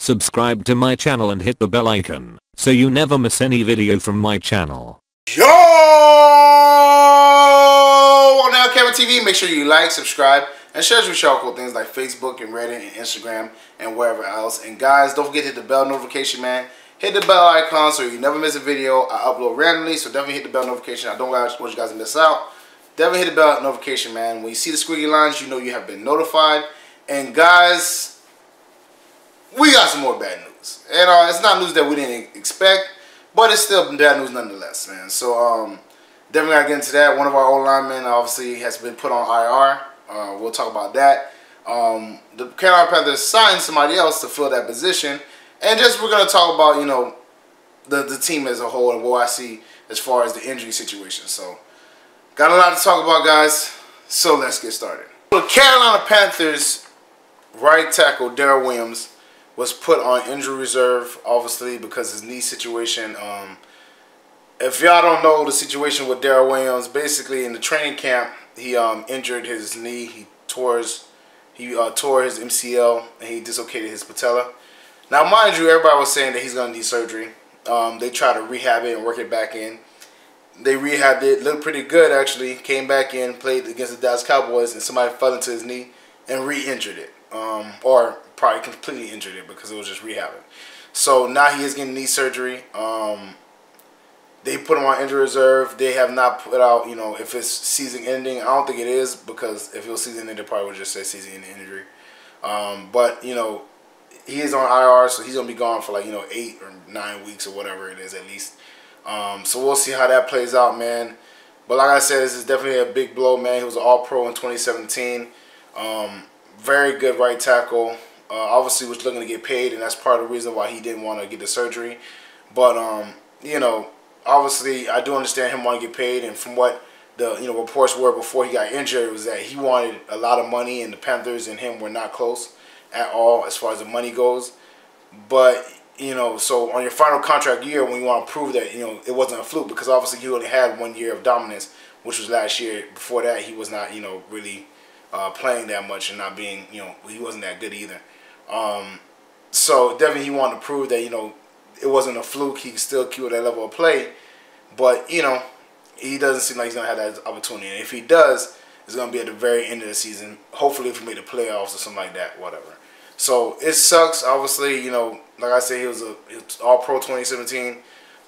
Subscribe to my channel and hit the bell icon so you never miss any video from my channel. Yo! On LCameraTV, make sure you like, subscribe, and share with y'all cool things like Facebook and Reddit and Instagram and wherever else. And guys, don't forget to hit the bell notification, man. Hit the bell icon so you never miss a video. I upload randomly, so definitely hit the bell notification. I don't want you guys to miss out. Definitely hit the bell notification, man. When you see the squiggly lines, you know you have been notified. And guys, we got some more bad news. And it's not news that we didn't expect, but it's still bad news nonetheless, man. So definitely gotta get into that. One of our old linemen obviously has been put on IR. We'll talk about that. The Carolina Panthers signed somebody else to fill that position. And just we're gonna talk about, you know, the team as a whole and what I see as far as the injury situation. So got a lot to talk about, guys. So let's get started. The Carolina Panthers right tackle Daryl Williams was put on injury reserve, obviously, because his knee situation. If y'all don't know the situation with Daryl Williams, basically in the training camp, he injured his knee. He tore his MCL and he dislocated his patella. Now, mind you, everybody was saying that he's going to need surgery. They tried to rehab it and work it back in. They rehabbed it, looked pretty good actually. Came back in, played against the Dallas Cowboys, and somebody fell into his knee and re-injured it. Or probably completely injured it because it was just rehabbing. So now he is getting knee surgery. They put him on injury reserve. They have not put out, you know, if it's season ending. I don't think it is, because if it was season ending, they probably would just say season ending injury. But, you know, he is on IR, so he's going to be gone for like, you know, 8 or 9 weeks or whatever it is at least. So we'll see how that plays out, man. But like I said, this is definitely a big blow, man. He was an All-Pro in 2017. Very good right tackle. Obviously was looking to get paid, and that's part of the reason why he didn't want to get the surgery. But, you know, obviously I do understand him wanting to get paid, and from what the reports were before he got injured was that he wanted a lot of money, and the Panthers and him were not close at all as far as the money goes. But, you know, so on your final contract year, when you want to prove that, you know, it wasn't a fluke, because obviously he only had 1 year of dominance, which was last year. Before that, he was not, you know, really playing that much and not being, you know, he wasn't that good either. So definitely he wanted to prove that, you know, it wasn't a fluke. He could still keep that level of play. But, you know, he doesn't seem like he's going to have that opportunity. And if he does, it's going to be at the very end of the season. Hopefully if he made the playoffs or something like that, whatever. So it sucks. Obviously, you know, like I said, he was All-Pro 2017.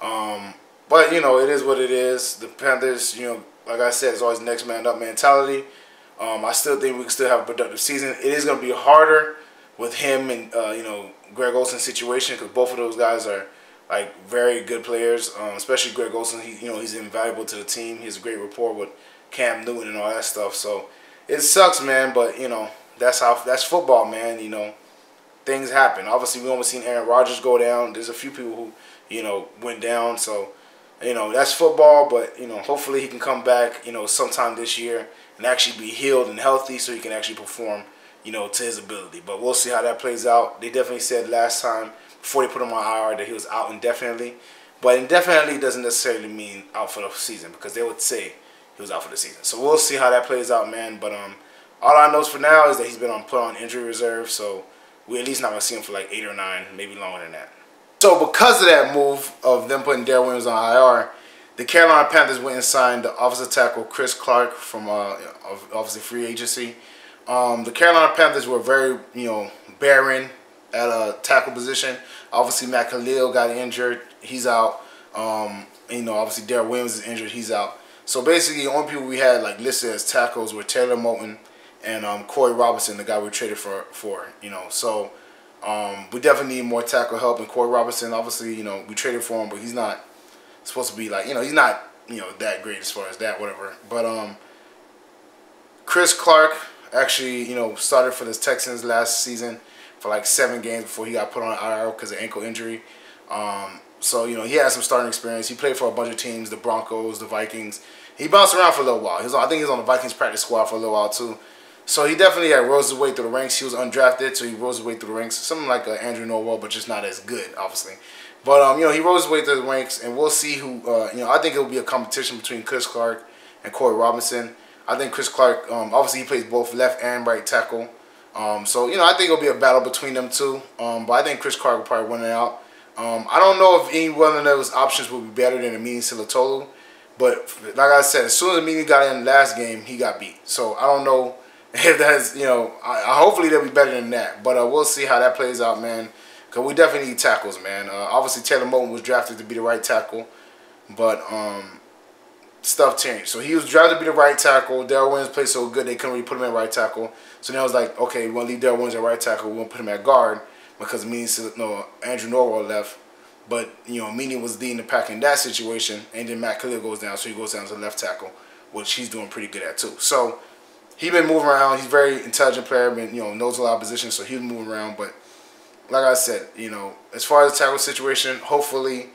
But, you know, it is what it is. The Panthers, you know, like I said, it's always next man up mentality. I still think we can still have a productive season. It is going to be harder with him and, you know, Greg Olson's situation, because both of those guys are, like, very good players, especially Greg Olson. You know, he's invaluable to the team. He has a great rapport with Cam Newton and all that stuff. So it sucks, man, but, you know, that's football, man. You know, things happen. Obviously, we almost seen Aaron Rodgers go down. There's a few people who, you know, went down. So, you know, that's football, but, you know, hopefully he can come back, you know, sometime this year and actually be healed and healthy so he can actually perform, you know, to his ability. But we'll see how that plays out. They definitely said last time, before they put him on IR, that he was out indefinitely. But indefinitely doesn't necessarily mean out for the season, because they would say he was out for the season. So we'll see how that plays out, man. But all I know for now is that he's been put on injury reserve, so we at least not going to see him for like 8 or 9, maybe longer than that. So because of that move of them putting Daryl Williams on IR, the Carolina Panthers went and signed the offensive tackle Chris Clark from obviously free agency. The Carolina Panthers were very, you know, barren at a tackle position. Obviously, Matt Khalil got injured. He's out. You know, obviously, Daryl Williams is injured. He's out. So basically, the only people we had like listed as tackles were Taylor Moton and Corey Robinson, the guy we traded for. You know, so we definitely need more tackle help. And Corey Robinson, obviously, you know, we traded for him, but he's not supposed to be like, you know, he's not, you know, that great as far as that, whatever. But Chris Clark actually, you know, started for the Texans last season for like 7 games before he got put on IR because of ankle injury. So, you know, he has some starting experience. He played for a bunch of teams, the Broncos, the Vikings. He bounced around for a little while. I think he was on the Vikings practice squad for a little while too. So he definitely rose his way through the ranks. He was undrafted, so he rose his way through the ranks. Something like Andrew Norwell, but just not as good, obviously. But, you know, he rose his way through the ranks, and we'll see who, you know, I think it will be a competition between Chris Clark and Corey Robinson. I think Chris Clark, obviously he plays both left and right tackle. So, you know, I think it'll be a battle between them two. But I think Chris Clark will probably win it out. I don't know if any one of those options will be better than Amini Silatolu. But like I said, as soon as Amini got in last game, he got beat. So I don't know if that's, you know, hopefully they'll be better than that. But we'll see how that plays out, man. Because we definitely need tackles, man. Obviously, Taylor Moton was drafted to be the right tackle. But stuff changed. So he was drafted to be the right tackle. Daryl Williams played so good they couldn't really put him at right tackle. So now it was like, okay, we're going to leave Daryl Williams at right tackle. We're going to put him at guard because Andrew Norwell left. But, you know, Amini was leading the pack in that situation. And then Matt Khalil goes down, so he goes down to left tackle, which he's doing pretty good at too. So he's been moving around. He's a very intelligent player, but, you know, knows a lot of positions, so he's moving around. But like I said, you know, as far as the tackle situation, hopefully,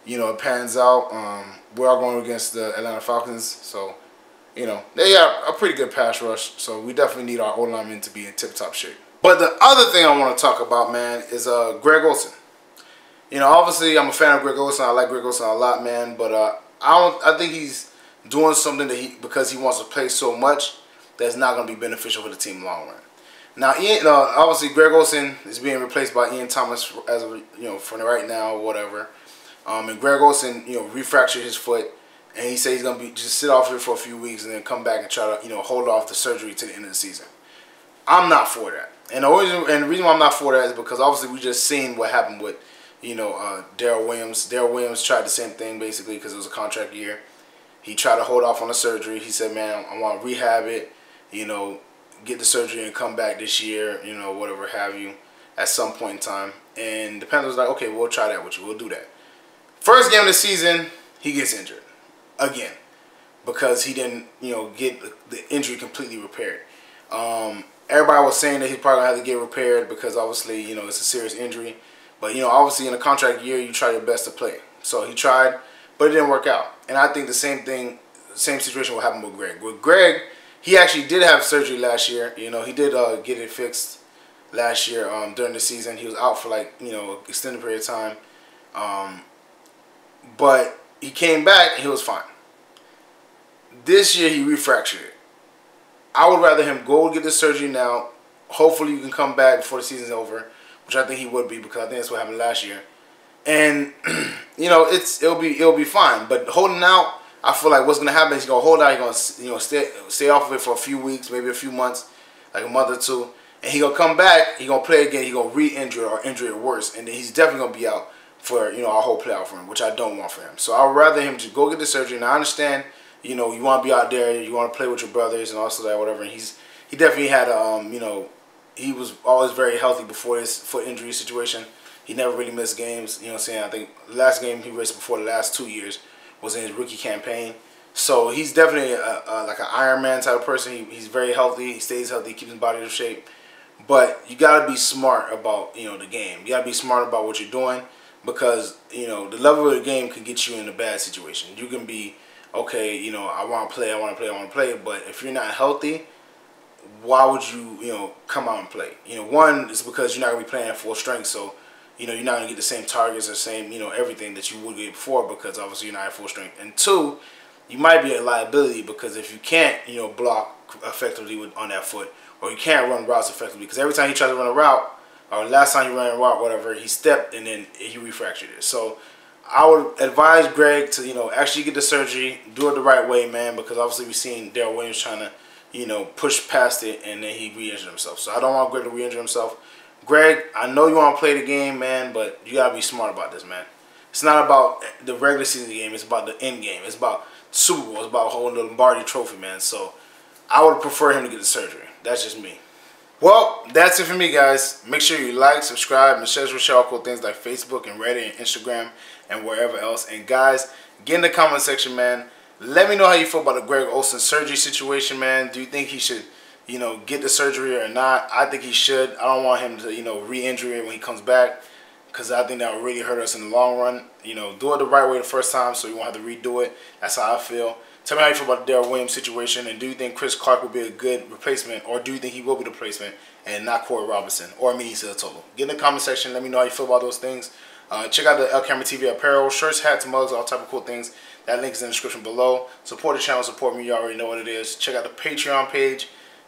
you know, it pans out. We're all going against the Atlanta Falcons, so, you know, they have a pretty good pass rush, so we definitely need our O-linemen to be in tip-top shape. But the other thing I want to talk about, man, is Greg Olson. You know, obviously, I'm a fan of Greg Olson. I like Greg Olson a lot, man, but I think he's doing something that because he wants to play so much that's not going to be beneficial for the team in the long run. Now, obviously, Greg Olson is being replaced by Ian Thomas as of, you know, for right now or whatever. And Greg Olson, you know, refractured his foot, and he said he's gonna just sit off here for a few weeks and then come back and try to, you know, hold off the surgery to the end of the season. I'm not for that, and the reason why I'm not for that is because obviously we just seen what happened with, you know, Daryl Williams. Daryl Williams tried the same thing basically because it was a contract year. He tried to hold off on the surgery. He said, "Man, I want to rehab it, you know, get the surgery and come back this year, you know, whatever have you, at some point in time." And the Panthers was like, "Okay, we'll try that with you. We'll do that." First game of the season, he gets injured again because he didn't, you know, get the injury completely repaired. Everybody was saying that he's probably gonna have to get repaired because obviously, you know, it's a serious injury. But, you know, obviously in a contract year, you try your best to play. So he tried, but it didn't work out. And I think the same situation will happen with Greg. With Greg, he actually did have surgery last year. You know, he did get it fixed last year during the season. He was out for, like, you know, extended period of time. But he came back and he was fine. This year he refractured it. I would rather him go get the surgery now. Hopefully you can come back before the season's over, which I think he would be because I think that's what happened last year. And you know, it'll be fine. But holding out, I feel like what's gonna happen is he's gonna hold out. He's gonna, you know, stay off of it for a few weeks, maybe a few months, like a month or two, and he gonna come back. He gonna play again. He gonna re-injure or injure it worse, and then he's definitely gonna be out for, you know, our whole playoff run, which I don't want for him. So I'd rather him to go get the surgery. And I understand, you know, you want to be out there, you want to play with your brothers and also that whatever. And he definitely had you know, he was always very healthy before his foot injury situation. He never really missed games. You know what I'm saying? I think the last game he raced before the last 2 years was in his rookie campaign. So he's definitely like an Iron Man type of person. He's very healthy. He stays healthy, keeps his body in shape. But you got to be smart about, you know, the game. You got to be smart about what you're doing. Because, you know, the level of the game can get you in a bad situation. You can be, okay, you know, I want to play, but if you're not healthy, why would you, you know, come out and play? You know, one is because you're not going to be playing at full strength, so, you know, you're not going to get the same targets or same, you know, everything that you would get before because obviously you're not at full strength. And two, you might be a liability because if you can't, you know, block effectively on that foot, or you can't run routes effectively, because every time he tries to run a route, or last time he ran a route, whatever, he stepped and then he refractured it. So I would advise Greg to, you know, actually get the surgery, do it the right way, man, because obviously we've seen Daryl Williams trying to, you know, push past it and then he re-injured himself. So I don't want Greg to re-injure himself. Greg, I know you want to play the game, man, but you got to be smart about this, man. It's not about the regular season game. It's about the end game. It's about Super Bowl. It's about holding the Lombardi trophy, man. So I would prefer him to get the surgery. That's just me. Well, that's it for me, guys. Make sure you like, subscribe, and share with y'all cool things like Facebook and Reddit and Instagram and wherever else. And guys, get in the comment section, man. Let me know how you feel about the Greg Olson surgery situation, man. Do you think he should, you know, get the surgery or not? I think he should. I don't want him to, you know, re-injure it when he comes back because I think that will really hurt us in the long run. You know, do it the right way the first time so you won't have to redo it. That's how I feel. Tell me how you feel about the Daryl Williams situation, and do you think Chris Clark will be a good replacement, or do you think he will be the replacement and not Corey Robinson or Amini Silatolu? Get in the comment section. Let me know how you feel about those things. Check out the LCameraTV apparel, shirts, hats, mugs, all type of cool things. That link is in the description below. Support the channel, support me. You already know what it is. Check out the Patreon page.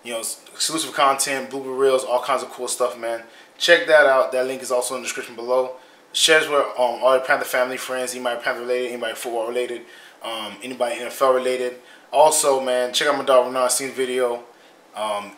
you know, exclusive content, blooper reels, all kinds of cool stuff, man. Check that out. That link is also in the description below. Share this with all your Panther family, friends, anybody Panther related, anybody football related, anybody NFL related. Also, man, check out my dog Renan video.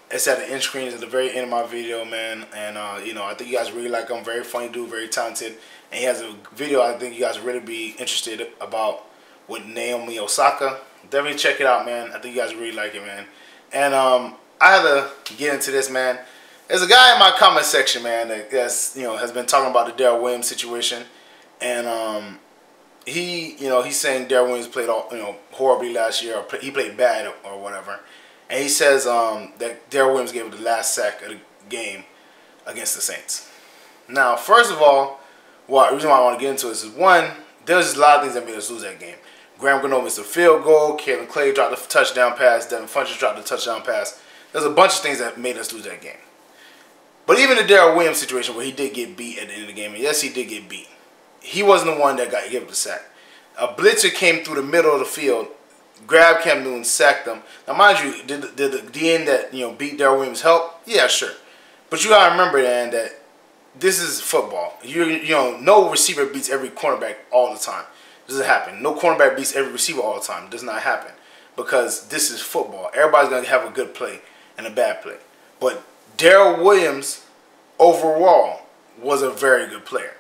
It's at the end screen. It's at the very end of my video, man. And you know, I think you guys really like him. Very funny dude, very talented. And he has a video I think you guys really be interested about with Naomi Osaka. Definitely check it out, man. I think you guys really like it, man. And I had to get into this, man. There's a guy in my comment section, man, that's, you know, has been talking about the Daryl Williams situation, and he's saying Daryl Williams played horribly last year, or he played bad or whatever, and he says that Daryl Williams gave the last sack of the game against the Saints. Now, first of all, the reason why I want to get into this is, one, there's just a lot of things that made us lose that game. Graham Gano missed a field goal. Kevin Clay dropped a touchdown pass. Devin Funchess dropped a touchdown pass. There's a bunch of things that made us lose that game. But even the Daryl Williams situation where he did get beat at the end of the game, and yes, he did get beat, he wasn't the one that gave up the sack. A blitzer came through the middle of the field, grabbed Cam Newton, sacked him. Now, mind you, did the DN that beat Daryl Williams help? Yeah, sure. But you gotta remember, Dan, that this is football. No receiver beats every cornerback all the time. It doesn't happen. No cornerback beats every receiver all the time. It does not happen, because this is football. Everybody's gonna have a good play and a bad play. But Daryl Williams overall was a very good player.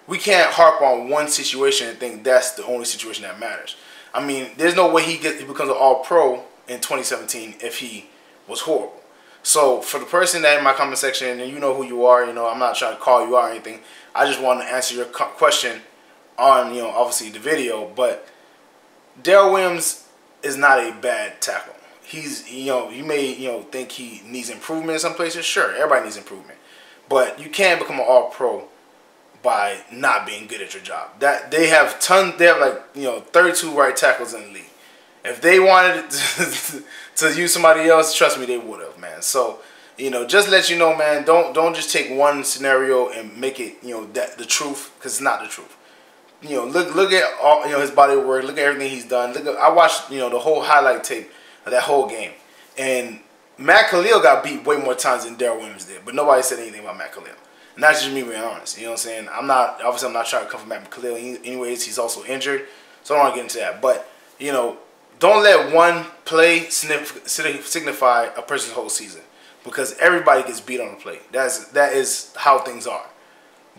We can't harp on one situation and think that's the only situation that matters. I mean, there's no way he becomes an All-Pro in 2017 if he was horrible. So for the person that in my comment section, and you know who you are, I'm not trying to call you out or anything. I just want to answer your question on, obviously the video. But Daryl Williams is not a bad tackle. He's, you may, think he needs improvement in some places. Sure, everybody needs improvement. But you can't become an All-Pro by not being good at your job. They have like, 32 right tackles in the league. If they wanted to use somebody else, trust me, they would have, man. So, just let you know, man, don't just take one scenario and make it, the truth, because it's not the truth. Look at all, his body of work, look at everything he's done. I watched, the whole highlight tape of that whole game. And Matt Khalil got beat way more times than Daryl Williams did, but nobody said anything about Matt Khalil. And that's just me being honest. You know what I'm saying? Obviously I'm not trying to come for Matt Khalil. Anyways, he's also injured, so I don't want to get into that. But, don't let one play signify a person's whole season, because everybody gets beat on the play. That is how things are.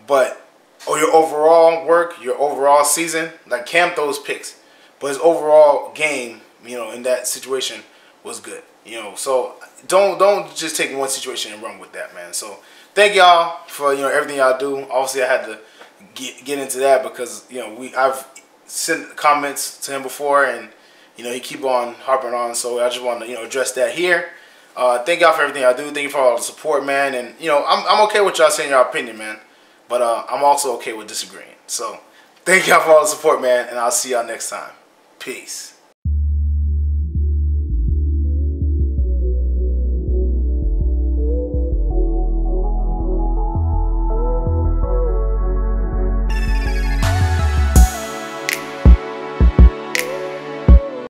But your overall work, your overall season, like Cam throws picks, but his overall game, in that situation was good. So don't just take one situation and run with that, man. So thank y'all for everything y'all do. Obviously I had to get into that because I've sent comments to him before, and he keep on harping on. So I just want to address that here. Thank y'all for everything y'all do. Thank you for all the support, man. And I'm okay with y'all saying your opinion, man. But I'm also okay with disagreeing. So thank y'all for all the support, man. And I'll see y'all next time. Peace.